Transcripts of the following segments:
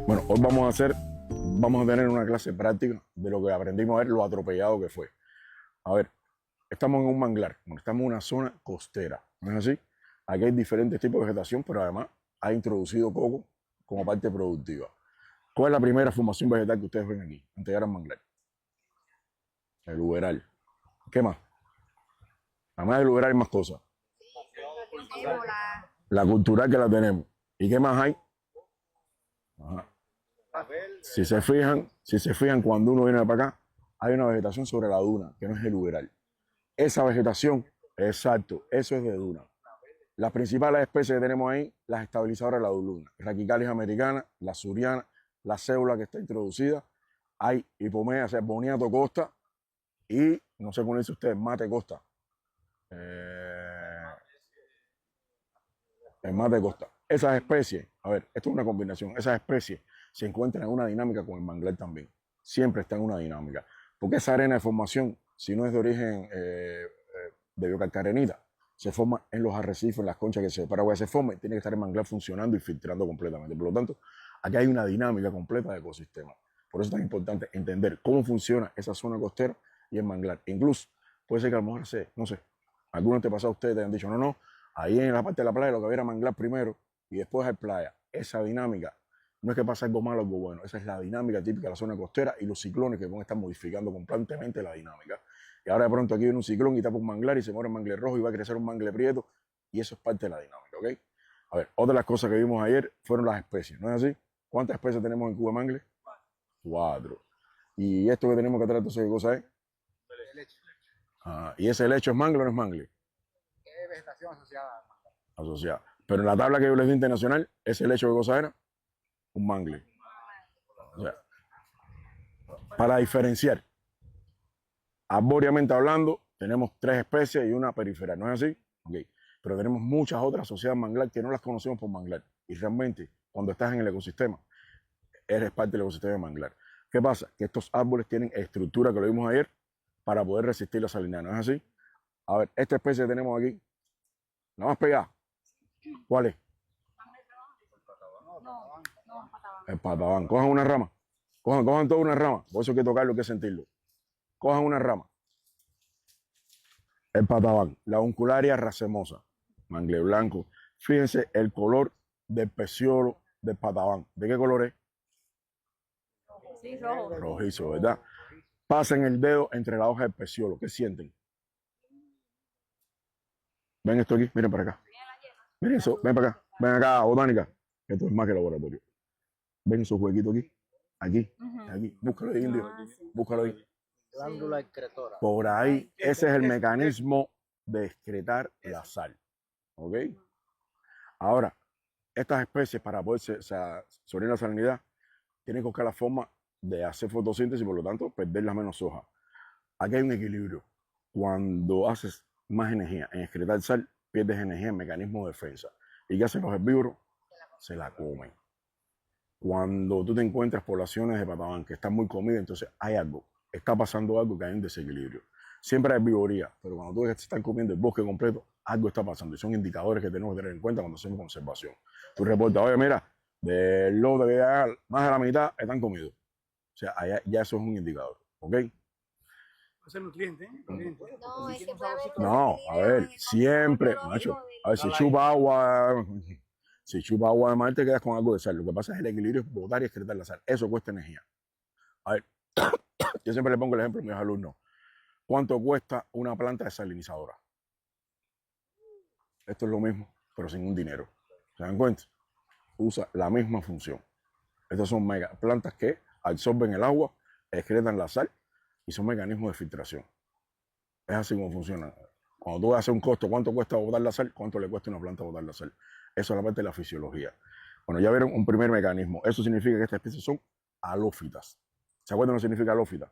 Bueno, hoy vamos a tener una clase práctica de lo que aprendimos a ver lo atropellado que fue. A ver, estamos en un manglar, bueno, estamos en una zona costera, ¿no es así? Aquí hay diferentes tipos de vegetación, pero además ha introducido coco como parte productiva. ¿Cuál es la primera formación vegetal que ustedes ven aquí, antes de llegar al manglar? El uberal. ¿Qué más? Además del uberal hay más cosas. La cultural que la tenemos. ¿Y qué más hay? Ajá. Si se fijan, cuando uno viene para acá, hay una vegetación sobre la duna, que no es el uberal. Esa vegetación, exacto, eso es de duna. Las principales especies que tenemos ahí, las estabilizadoras de la duna, Raquicalis americana, la suriana, la cédula que está introducida, hay hipomea, o sea, boniato costa y, no sé cómo dice usted, mate costa. Eh, el mate costa. Esas especies, a ver, esto es una combinación, esas especies se encuentran en una dinámica con el manglar también. Siempre está en una dinámica. Porque esa arena de formación, si no es de origen de biocalcarenita, se forma en los arrecifes, en las conchas que se para que se forme, tiene que estar el manglar funcionando y filtrando completamente. Por lo tanto, aquí hay una dinámica completa de ecosistema. Por eso es tan importante entender cómo funciona esa zona costera y el manglar. Incluso puede ser que a lo mejor no sé, algunos antepasados ustedes te han dicho, no, ahí en la parte de la playa lo que había era manglar primero y después hay playa. Esa dinámica no es que pasa algo malo o algo bueno, esa es la dinámica típica de la zona costera y los ciclones que van a estar modificando constantemente la dinámica. Y ahora de pronto aquí viene un ciclón y tapa un manglar y se muere un manglar rojo y va a crecer un manglar prieto y eso es parte de la dinámica, ¿ok? A ver, otra de las cosas que vimos ayer fueron las especies, ¿no es así? ¿Cuántas especies tenemos en Cuba mangle? 4. ¿Y esto que tenemos que tratar entonces qué cosa es? ¿Y ese lecho es mangle o no es mangle? Es vegetación asociada. Asociada. Pero en la tabla que yo les di internacional, ese lecho de cosa era un mangle. O sea, para diferenciar, arbóreamente hablando, tenemos 3 especies y una periferal, ¿no es así? Okay. Pero tenemos muchas otras asociadas al manglar que no las conocemos por manglar. Y realmente, cuando estás en el ecosistema, eres parte del ecosistema de manglar. ¿Qué pasa? Que estos árboles tienen estructura, que lo vimos ayer, para poder resistir la salinidad, ¿no es así? A ver, esta especie que tenemos aquí, la más pegada, ¿cuál es? El patabán. Cojan una rama. Cojan toda una rama. Por eso hay que tocarlo, hay que sentirlo. Cojan una rama. El patabán. La uncularia racemosa. Mangle blanco. Fíjense el color del peciolo del patabán. ¿De qué color es? Sí, rojo. Rojizo, ¿verdad? Pasen el dedo entre la hoja del peciolo. ¿Qué sienten? Ven esto aquí. Miren para acá. Miren eso. Ven para acá. Ven acá, botánica. Esto es más que laboratorio. Ven esos huequitos aquí. Aquí. Aquí. Búscalo ahí, indio. Búscalo ahí. Glándula excretora. Por ahí, ese es el mecanismo de excretar la sal. ¿Ok? Ahora, estas especies para poder sobrevivir la salinidad tienen que buscar la forma de hacer fotosíntesis y por lo tanto perder las menos hojas. Aquí hay un equilibrio. Cuando haces más energía en excretar sal, pierdes energía en mecanismo de defensa. ¿Y qué hacen los herbívoros? Se la comen. Cuando tú te encuentras poblaciones de patabán que están muy comidas, entonces hay algo, está pasando algo que hay un desequilibrio. Siempre hay herbivoría, pero cuando tú ves que se están comiendo el bosque completo, algo está pasando y son indicadores que tenemos que tener en cuenta cuando hacemos conservación. Tú reportas, oye, mira, del lote que hay, más de la mitad están comidos. O sea, allá, ya eso es un indicador, ¿ok? Es el nutriente, ¿eh? No, es que puede haber No, a ver, siempre, macho, a ver, si chupa agua, si chupa agua de mar te quedas con algo de sal. Lo que pasa es el equilibrio es botar y excretar la sal. Eso cuesta energía. A ver, yo siempre le pongo el ejemplo a mis alumnos. ¿Cuánto cuesta una planta desalinizadora? Esto es lo mismo, pero sin un dinero. ¿Se dan cuenta? Usa la misma función. Estas son plantas que absorben el agua, excretan la sal y son mecanismos de filtración. Es así como funciona. Cuando tú haces un costo, ¿cuánto cuesta botar la sal? ¿Cuánto le cuesta a una planta botar la sal? Eso es la parte de la fisiología. Bueno, ya vieron un primer mecanismo. Eso significa que estas especies son halófitas. ¿Se acuerdan lo que significa halófita?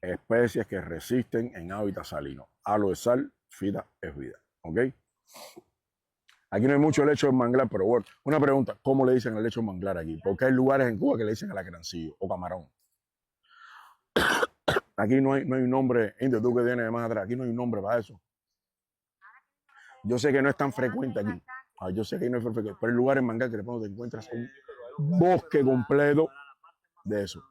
Especies que resisten en hábitat salino. Halo es sal, fita es vida. ¿Ok? Aquí no hay mucho lecho de manglar, pero bueno, una pregunta, ¿cómo le dicen al lecho de manglar aquí? Porque hay lugares en Cuba que le dicen alacrancillo o camarón. Aquí no hay un nombre, indio, tú que vienes de más atrás, aquí no hay un nombre para eso. Yo sé que no es tan frecuente aquí. Yo sé que no es frecuente, pero hay lugares en manglar que de pronto te encuentras bosque completo de eso.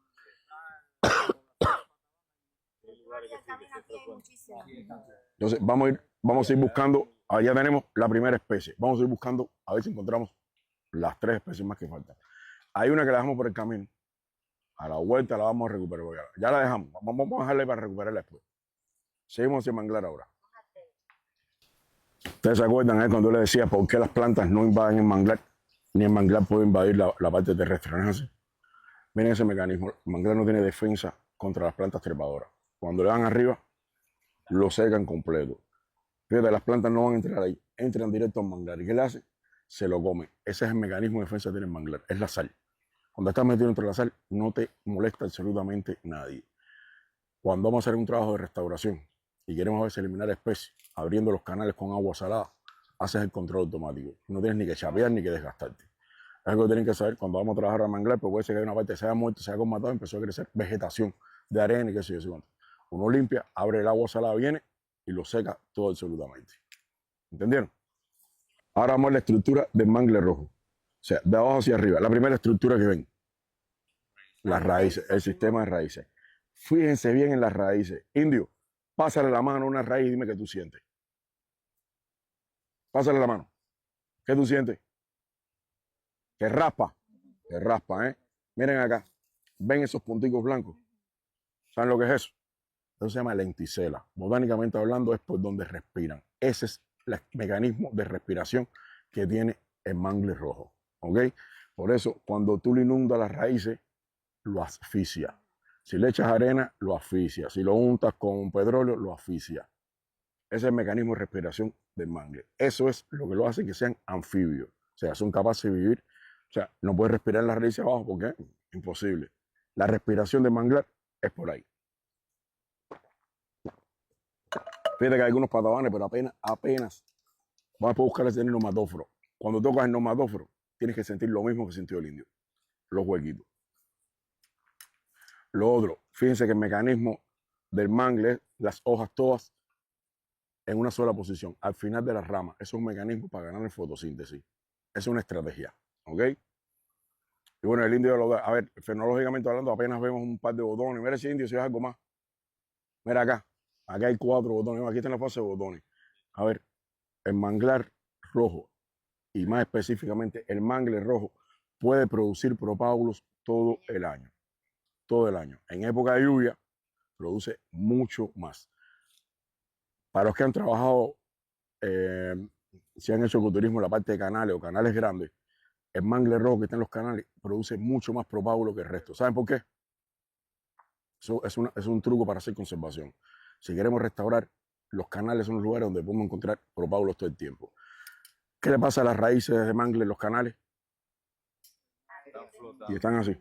Entonces, vamos a ir buscando, allá tenemos la primera especie. Vamos a ir buscando a ver si encontramos las 3 especies más que faltan. Hay una que la dejamos por el camino. A la vuelta la vamos a recuperar. Ya la dejamos. Vamos a dejarla para recuperarla después. Seguimos en manglar ahora. Ustedes se acuerdan cuando le decía por qué las plantas no invaden el manglar, ni el manglar puede invadir la parte terrestre, ¿no es así? Miren ese mecanismo. El manglar no tiene defensa contra las plantas trepadoras. Cuando le dan arriba, lo secan completo. Fíjate, las plantas no van a entrar ahí, entran directo al manglar. ¿Y qué le hace? Se lo come. Ese es el mecanismo de defensa que tiene el manglar, es la sal. Cuando estás metido entre la sal, no te molesta absolutamente nadie. Cuando vamos a hacer un trabajo de restauración y queremos a veces eliminar especies, abriendo los canales con agua salada, haces el control automático. No tienes ni que chapear ni que desgastarte. Es algo que tienen que saber cuando vamos a trabajar al manglar, porque puede ser que hay una parte que se haya muerto, se haya comatado, empezó a crecer vegetación de arena y qué sé yo. Uno limpia, abre el agua salada, viene y lo seca todo absolutamente. ¿Entendieron? Ahora vamos a la estructura del mangle rojo. O sea, de abajo hacia arriba. La primera estructura que ven. Las raíces, el sistema de raíces. Fíjense bien en las raíces. Indio, pásale la mano a una raíz y dime qué tú sientes. Pásale la mano. ¿Qué tú sientes? Que raspa. Que raspa, ¿eh? Miren acá. ¿Ven esos punticos blancos? ¿Saben lo que es eso? Eso se llama lenticela. Botánicamente hablando, es por donde respiran. Ese es el mecanismo de respiración que tiene el mangle rojo. ¿Ok? Por eso, cuando tú le inundas las raíces, lo asfixia. Si le echas arena, lo asfixia. Si lo untas con petróleo, lo asfixia. Ese es el mecanismo de respiración del mangle. Eso es lo que lo hace que sean anfibios. O sea, son capaces de vivir. O sea, no puedes respirar en las raíces abajo porque es imposible. La respiración del manglar es por ahí. Fíjate que hay algunos patabanes, pero apenas. Vamos a buscar ese nomatóforo. Cuando tocas el nomatóforo, tienes que sentir lo mismo que sintió el indio. Los huequitos. Lo otro, fíjense que el mecanismo del mangle es las hojas todas en una sola posición, al final de las ramas. Eso es un mecanismo para ganar en fotosíntesis. Es una estrategia. ¿Ok? Y bueno, el indio, a ver, fenológicamente hablando, apenas vemos un par de botones. Mira ese indio, si es algo más. Mira acá. Acá hay 4 botones. Aquí está en la fase de botones. A ver, el manglar rojo, y más específicamente el mangle rojo, puede producir propágulos todo el año. Todo el año. En época de lluvia, produce mucho más. Para los que han trabajado, si han hecho ecoturismo en la parte de canales o canales grandes, el mangle rojo que está en los canales produce mucho más propágulo que el resto. ¿Saben por qué? Eso es un truco para hacer conservación. Si queremos restaurar, los canales son los lugares donde podemos encontrar propágulos todo el tiempo. ¿Qué le pasa a las raíces de mangle en los canales? Y están así.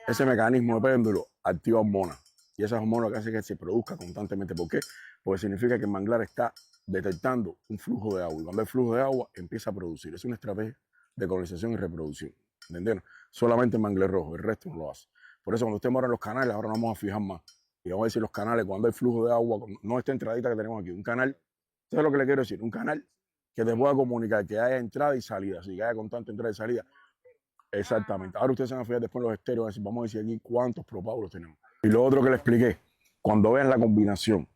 Ese mecanismo de péndulo activa hormonas. Y esas hormonas que hacen que se produzca constantemente. ¿Por qué? Porque significa que el manglar está detectando un flujo de agua. Y cuando hay flujo de agua, empieza a producir. Es una estrategia de colonización y reproducción. ¿Entendieron? Solamente el mangle rojo, el resto no lo hace. Por eso cuando usted mora en los canales, ahora nos vamos a fijar más. Y vamos a decir los canales, cuando hay flujo de agua, no esta entradita que tenemos aquí, un canal. ¿Sabes lo que le quiero decir? Un canal que te pueda comunicar, que haya entrada y salida, así que haya constante entrada y salida. Exactamente. Ahora ustedes se van a fijar después en los estéreos, vamos a decir aquí cuántos propágulos tenemos. Y lo otro que le expliqué, cuando vean la combinación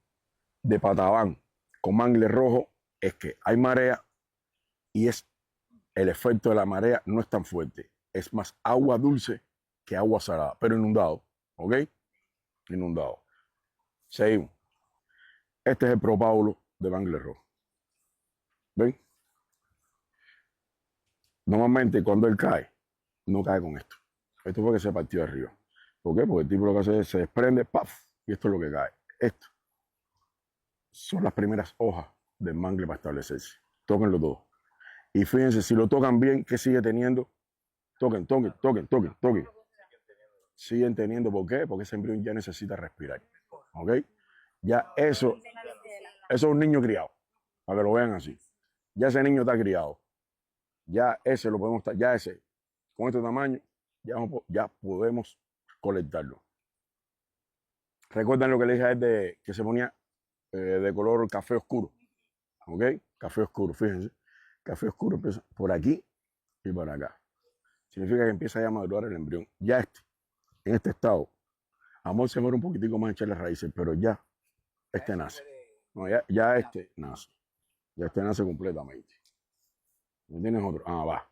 de patabán con mangle rojo, es que hay marea y es el efecto de la marea no es tan fuerte. Es más agua dulce que agua salada, pero inundado. ¿Ok? Inundado. Seguimos. Este es el propágulo de mangle rojo. ¿Ven? Normalmente cuando él cae, no cae con esto. Esto fue que se partió arriba. ¿Por qué? Porque el tipo lo que hace es se desprende, ¡paf! Y esto es lo que cae. Esto son las primeras hojas del mangle para establecerse. Tóquenlo todo. Y fíjense, si lo tocan bien, ¿qué sigue teniendo? Toquen. Siguen teniendo, ¿por qué? Porque ese embrión ya necesita respirar. ¿Ok? Ya eso es un niño criado. Para que lo vean así. Ya ese niño está criado. Ya ese lo podemos estar, ya ese, con este tamaño, ya podemos colectarlo. ¿Recuerdan lo que le dije a él que se ponía de color café oscuro? ¿Ok? Café oscuro, fíjense. Café oscuro empieza por aquí y por acá. significa que empieza ya a madurar el embrión. Ya en este estado, amor se muere un poquitico más en echar las raíces, pero ya nace. No, ya nace. Ya nace completamente. ¿No tienes otro? Ah, va.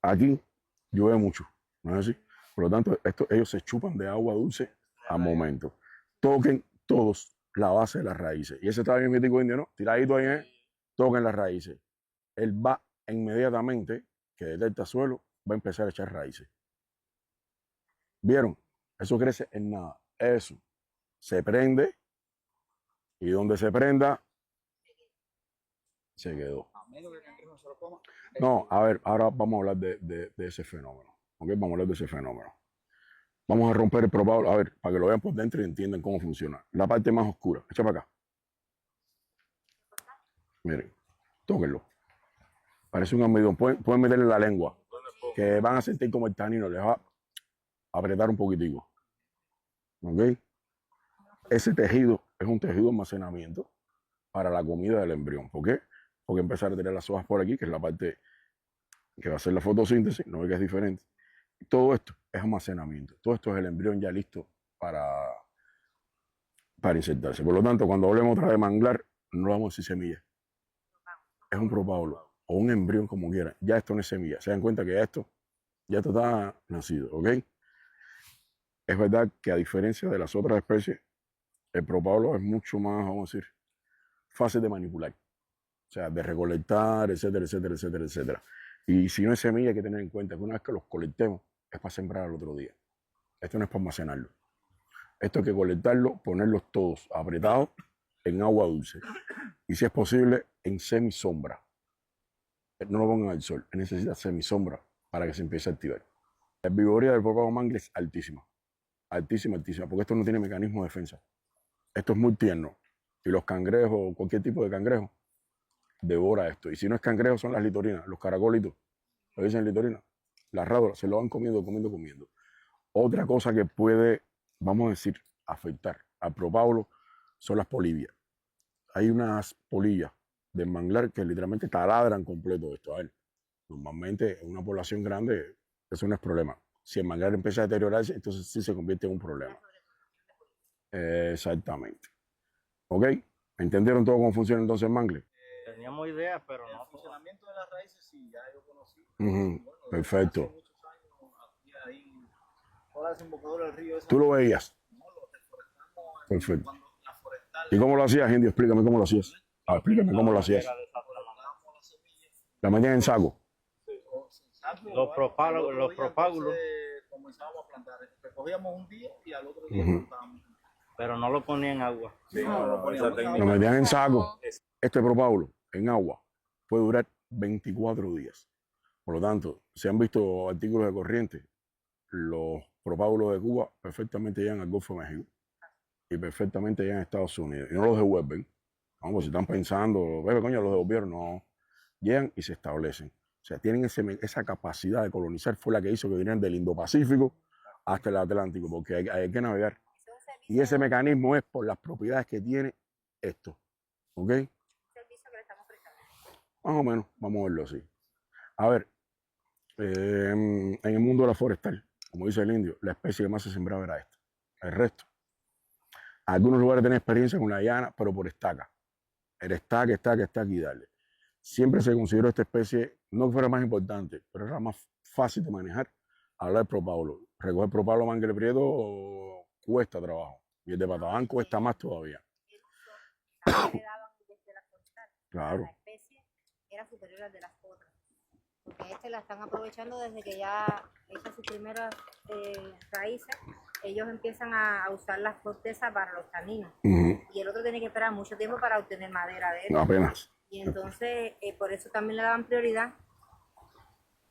Aquí llueve mucho, ¿no es así? Por lo tanto, ellos se chupan de agua dulce al momento. Toquen todos la base de las raíces. Y ese está bien mítico indio, ¿no? Tiradito ahí, toquen las raíces. Él va inmediatamente, que detecta suelo, va a empezar a echar raíces. ¿Vieron? Eso crece en nada. Eso se prende y donde se prenda, se quedó. A menos que el cangrejo se lo coma. No, a ver, ahora vamos a hablar de ese fenómeno. ¿Ok? Vamos a hablar de ese fenómeno. Vamos a romper el propágulo, a ver, para que lo vean por dentro y entiendan cómo funciona. La parte más oscura, echa para acá. Miren, tóquenlo. Parece un almidón. Pueden meterle la lengua, que van a sentir como el tanino, les va a apretar un poquitico. ¿Ok? Ese tejido es un tejido de almacenamiento para la comida del embrión. ¿Por qué? Porque empezar a tener las hojas por aquí, que es la parte que va a hacer la fotosíntesis, no ve que es diferente. Todo esto es almacenamiento. Todo esto es el embrión ya listo para insertarse. Por lo tanto, cuando hablemos otra vez de manglar, no vamos a decir semilla. Es un propágulo o un embrión, como quieran. Ya esto no es semilla. Se dan cuenta que ya esto está nacido, ¿ok? Es verdad que a diferencia de las otras especies, el propágulo es mucho más, vamos a decir, fácil de manipular. O sea, de recolectar, etcétera, etcétera, etcétera, etcétera. Y si no es semilla, hay que tener en cuenta que una vez que los colectemos, es para sembrar al otro día. Esto no es para almacenarlo. Esto hay que colectarlo, ponerlos todos apretados en agua dulce. Y si es posible, en semisombra. No lo pongan al sol, necesita semisombra para que se empiece a activar. La vigoría del propágulo mangle es altísima. Altísima, altísima, porque esto no tiene mecanismo de defensa. Esto es muy tierno. Y los cangrejos, cualquier tipo de cangrejo, devora esto. Y si no es cangrejo, son las litorinas, los caracolitos. Lo dicen litorinas. Las rádoras se lo van comiendo. Otra cosa que puede, vamos a decir, afectar al propágulo son las polillas. Hay unas polillas del manglar que literalmente taladran completo esto. A ver, normalmente en una población grande eso no es problema. Si el manglar empieza a deteriorarse, entonces sí se convierte en un problema. Exactamente. ¿Ok? ¿Entendieron todo cómo funciona entonces el mangle? Teníamos ideas, pero El no. funcionamiento de las raíces sí, ya yo conocí. Bueno, perfecto. Hace muchos años había ahí toda la desembocadura del río. ¿Tú lo veías? No, lo reforestamos Perfecto. cuando la forestal. ¿Y cómo lo hacías, Indio? Explícame cómo lo hacías. Explícame cómo lo hacías. La metían en saco. Los propágulos. Comenzábamos a plantar. Recogíamos un día y al otro día plantábamos. Pero no lo ponía en agua. Lo metían en saco. Este propágulo en agua puede durar 24 días. Por lo tanto, se han visto artículos de corriente. Los propágulos de Cuba perfectamente llegan al Golfo de México y perfectamente llegan a Estados Unidos. Y no los devuelven. Vamos, si están pensando, bebe, coño, los devolvieron. No. Llegan y se establecen. O sea, tienen esa capacidad de colonizar. Fue la que hizo que vinieran del Indo-Pacífico hasta el Atlántico, porque hay que navegar. Y ese mecanismo es por las propiedades que tiene esto. ¿Ok? Servicio que le estamos prestando. Más o menos, vamos a verlo así. A ver, en el mundo de la forestal, como dice el indio, la especie que más se sembraba era esta. El resto. Algunos lugares tienen experiencia con la llana, pero por estaca. El estaca, y dale. Siempre se consideró esta especie, no que fuera más importante, pero era más fácil de manejar a hablar del propágulo. Recoger propágulo mangle prieto cuesta trabajo. Y el de patabán cuesta más todavía. Le daban desde la forestal. Claro. La especie era superior al de las otras. Porque la están aprovechando desde que ya hecha sus primeras raíces. Ellos empiezan a usar las cortezas para los taninos. Y el otro tiene que esperar mucho tiempo para obtener madera de él. No, apenas. Y entonces, por eso también le daban prioridad.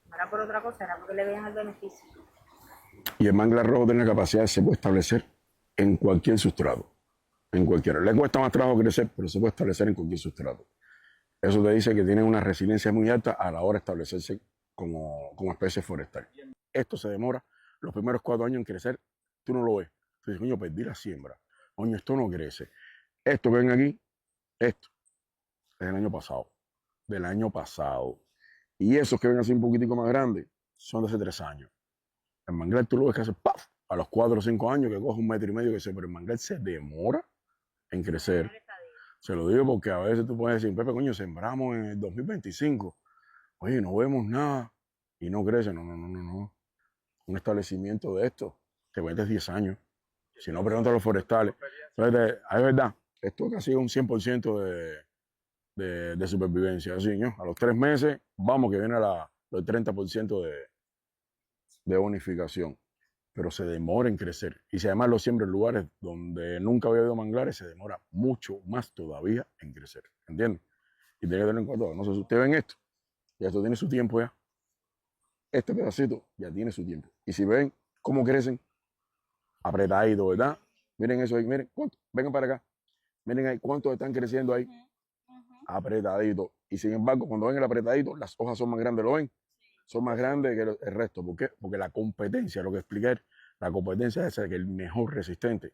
No era por otra cosa, era porque le veían el beneficio. Y el manglar rojo tiene la capacidad, se puede establecer en cualquier sustrato. En cualquiera. Le cuesta más trabajo crecer, pero se puede establecer en cualquier sustrato. Eso te dice que tiene una resiliencia muy alta a la hora de establecerse como especie forestal. Esto se demora los primeros 4 años en crecer. Tú no lo ves. Tú dices, coño, perdí la siembra. Coño, esto no crece. Esto que ven aquí, esto es del año pasado. Y esos que ven así un poquitico más grandes, son de hace 3 años. El manglar tú lo ves que hace ¡paf! A los 4 o 5 años que coge 1,5 metros, que se, pero el manglar se demora en crecer. Se lo digo porque a veces tú puedes decir, Pepe, coño, sembramos en el 2025. Oye, no vemos nada y no crece. No. Un establecimiento de esto te metes 10 años. Si no, pregunta a los forestales. Entonces, es verdad, esto casi es un 100% de supervivencia. Así, ¿no? A los 3 meses, vamos que viene el 30% de bonificación. Pero se demora en crecer. Y si además lo siembra en lugares donde nunca había habido manglares, se demora mucho más todavía en crecer. ¿Entiendes? Y tiene que tener en cuenta, no sé si ustedes ven esto, ya esto tiene su tiempo ya. Este pedacito ya tiene su tiempo. Y si ven cómo crecen, apretadito, ¿verdad? Miren eso ahí, miren, ¿cuánto? Vengan para acá. Miren ahí, cuántos están creciendo ahí. Apretadito. Y sin embargo, cuando ven el apretadito, las hojas son más grandes, ¿lo ven? Son más grandes que el resto. ¿Por qué? Porque la competencia, lo que expliqué, la competencia es que el mejor resistente.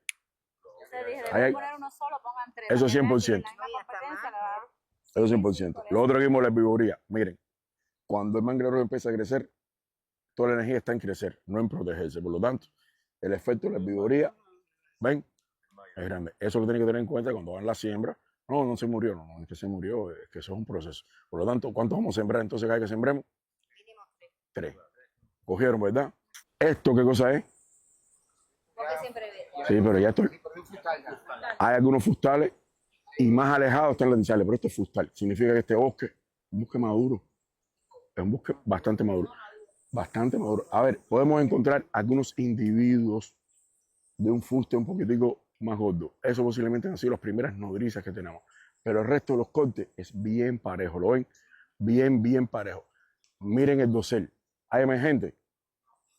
Deben poner uno solo, pongan 3. Eso 100%. Eso 100%. Lo otro que vimos, la vigoría. Miren, cuando el mangrove empieza a crecer, toda la energía está en crecer, no en protegerse. Por lo tanto, el efecto de la vigoría, ¿ven? Es grande. Eso lo tienen que tener en cuenta cuando van a la siembra. No se murió, no es que se murió, es que eso es un proceso. Por lo tanto, ¿cuántos vamos a sembrar entonces cada vez que sembremos? 3. Cogieron, ¿verdad? ¿Esto qué cosa es? Porque siempre ve. Sí, pero ya estoy. Hay algunos fustales y más alejados están los iniciales, pero esto es fustal. Significa que este bosque es un bosque maduro. Es un bosque bastante maduro. Bastante maduro. A ver, podemos encontrar algunos individuos de un fuste un poquitico más gordo. Eso posiblemente han sido las primeras nodrizas que tenemos. Pero el resto de los cortes es bien parejo. ¿Lo ven? Bien parejo. Miren el dosel. ¿Hay emergente?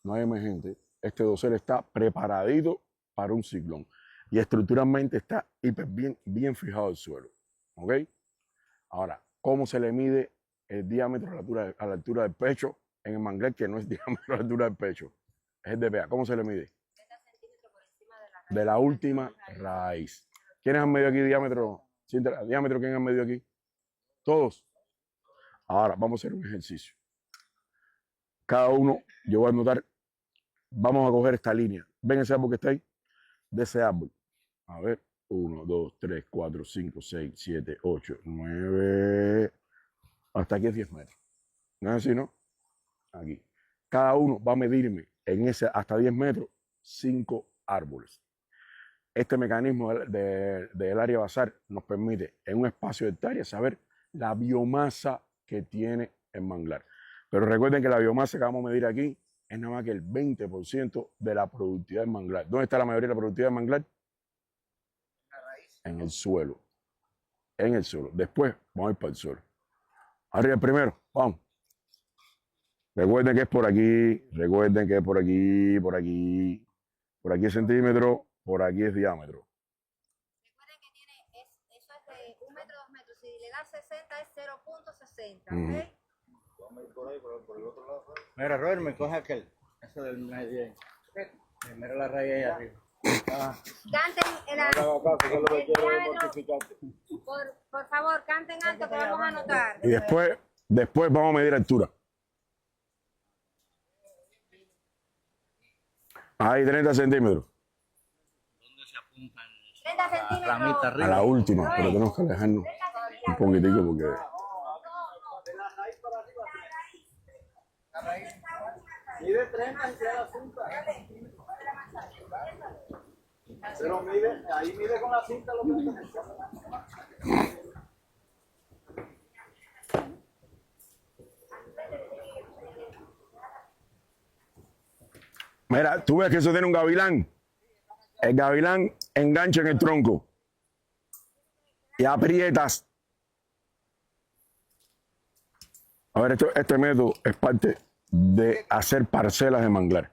No hay emergente. Este dosel está preparadito para un ciclón. Y estructuralmente está bien fijado el suelo. ¿Ok? Ahora, ¿cómo se le mide el diámetro a la altura del pecho en el manglar, que no es diámetro a la altura del pecho? Es el DPA. ¿Cómo se le mide? 30 centímetros por encima de la raíz. De la última raíz. ¿Quiénes han medido aquí diámetro? ¿Diámetro quién han medido aquí? Todos. Ahora, vamos a hacer un ejercicio. Cada uno, yo voy a anotar, vamos a coger esta línea. ¿Ven ese árbol que está ahí? De ese árbol. A ver, 1, 2, 3, 4, 5, 6, 7, 8, 9. Hasta aquí es 10 metros. ¿No es así, no? Aquí. Cada uno va a medirme en ese hasta 10 metros 5 árboles. Este mecanismo del área basal nos permite en un espacio de hectárea saber la biomasa que tiene el manglar. Pero recuerden que la biomasa que vamos a medir aquí es nada más que el 20% de la productividad del manglar. ¿Dónde está la mayoría de la productividad del manglar? En el suelo. En el suelo. Después vamos a ir para el suelo. Arriba el primero. Vamos. Recuerden que es por aquí. Recuerden que es por aquí, por aquí. Por aquí es centímetro, por aquí es diámetro. Recuerden que tiene, eso es de 1 metro, 2 metros. Si le das 60 es 0.60, ¿ok? Mira, Robert, me coge aquel. Eso del medio ahí. Mira la raíz ahí arriba. Canten el diámetro. Por favor, canten alto que vamos a anotar. Y después vamos a medir altura. Ahí 30 centímetros. ¿Dónde se apuntan? 30 Ramita centímetros. A arriba. la última, pero tenemos que alejarnos un poquitico porque... De la raíz para arriba. La raíz. Mide 30 y sea la cinta. Pero mide, ahí mide con la cinta lo que necesita. Mira, tú ves que eso tiene un gavilán. El gavilán engancha en el tronco y aprietas. A ver, este método es parte de hacer parcelas de manglar.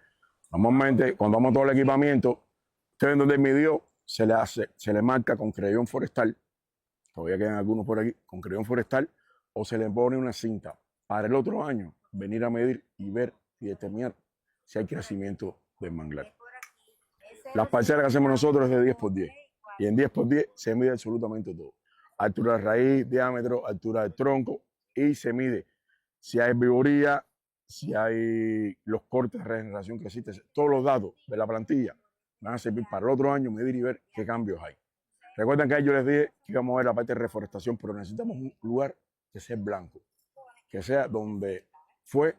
Normalmente, cuando vamos a todo el equipamiento, ustedes ven donde midió, se le marca con creyón forestal, todavía quedan algunos por aquí, con creyón forestal, o se le pone una cinta para el otro año venir a medir y ver y determinar si hay crecimiento del manglar. Las parcelas que hacemos nosotros es de 10 por 10. Y en 10 por 10 se mide absolutamente todo. Altura de raíz, diámetro, altura del tronco y se mide si hay vigoría, si hay los cortes de regeneración que existen, todos los datos de la plantilla van a servir para el otro año medir y ver qué cambios hay. Recuerden que ahí yo les dije que íbamos a ver la parte de reforestación, pero necesitamos un lugar que sea blanco, que sea donde fue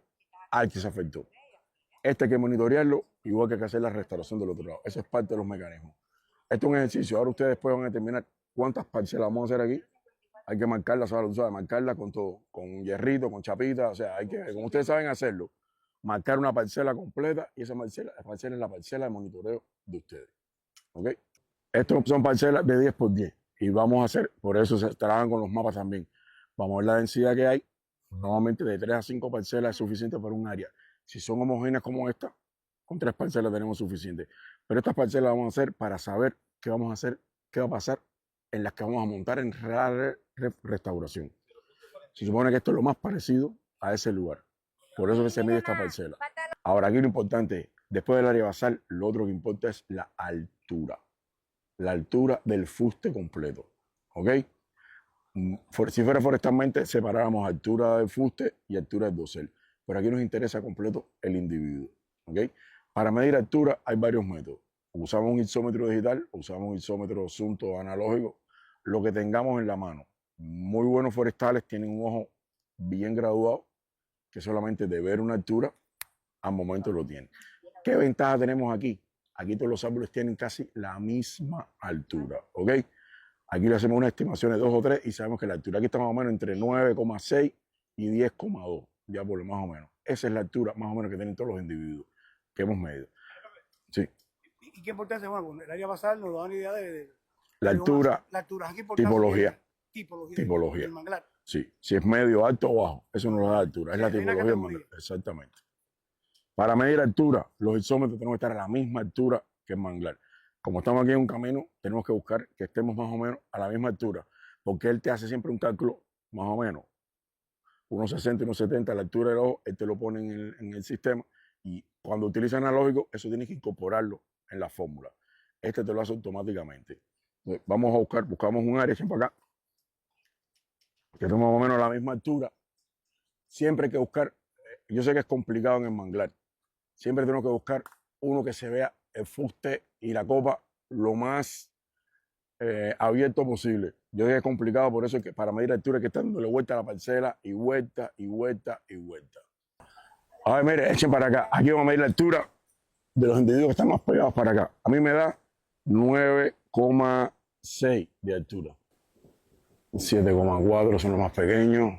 al que se afectó. Este hay que monitorearlo, igual que hay que hacer la restauración del otro lado. Eso es parte de los mecanismos. Esto es un ejercicio. Ahora ustedes después van a determinar cuántas parcelas vamos a hacer aquí. Hay que marcarla, ¿sabes? Marcarla con todo, con hierrito, con chapita. O sea, hay que, como ustedes saben hacerlo, marcar una parcela completa y esa parcela es la parcela de monitoreo de ustedes. ¿Ok? Estos son parcelas de 10 por 10 y vamos a hacer, por eso se trabajan con los mapas también. Vamos a ver la densidad que hay. Normalmente de 3 a 5 parcelas es suficiente para un área. Si son homogéneas como esta, con 3 parcelas tenemos suficiente. Pero estas parcelas las vamos a hacer para saber qué vamos a hacer, qué va a pasar en las que vamos a montar en restauración. Se supone que esto es lo más parecido a ese lugar. Por eso que se mide esta parcela. Ahora aquí lo importante es, después del área basal, lo otro que importa es la altura. La altura del fuste completo. ¿Ok? Si fuera forestalmente, separáramos altura del fuste y altura del dosel. Pero aquí nos interesa completo el individuo. ¿Ok? Para medir altura hay varios métodos. Usamos un isómetro digital, usamos un isómetro sunto analógico, lo que tengamos en la mano. Muy buenos forestales tienen un ojo bien graduado, que solamente de ver una altura, al momento lo tienen. ¿Qué ventaja tenemos aquí? Aquí todos los árboles tienen casi la misma altura, ¿ok? Aquí le hacemos unas estimaciones 2 o 3 y sabemos que la altura aquí está más o menos entre 9,6 y 10,2, ya por lo más o menos. Esa es la altura más o menos que tienen todos los individuos que hemos medido. Sí. ¿Y qué importancia? Bueno, el área basal nos da una idea de la altura, ¿qué importancia tipología. del manglar. Sí, si es medio, alto o bajo, eso nos da altura, es la tipología del manglar, exactamente. Para medir altura, los isómetros tenemos que estar a la misma altura que el manglar. Como estamos aquí en un camino, tenemos que buscar que estemos más o menos a la misma altura, porque él te hace siempre un cálculo más o menos, 1,60 y 1,70 la altura del ojo, él te lo pone en el sistema, y cuando utiliza analógico, eso tienes que incorporarlo en la fórmula. Este te lo hace automáticamente. Entonces, vamos a buscamos un área, para acá, que tenga más o menos la misma altura. Siempre hay que buscar, yo sé que es complicado en el manglar, siempre tenemos que buscar uno que se vea el fuste y la copa lo más abierto posible. Yo sé que es complicado, por eso es que para medir altura hay que estar dándole vuelta a la parcela y vuelta y vuelta y vuelta. A ver, mire, echen para acá. Aquí vamos a medir la altura de los individuos que están más pegados para acá. A mí me da 9,6 de altura. 7,4 son los más pequeños.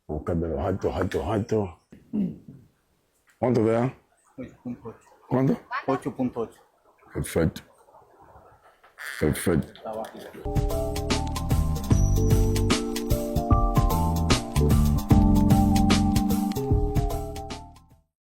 Vamos a buscar de los altos. ¿Cuánto te da? 8.8. ¿Cuánto? 8.8. Perfecto. Está bajito.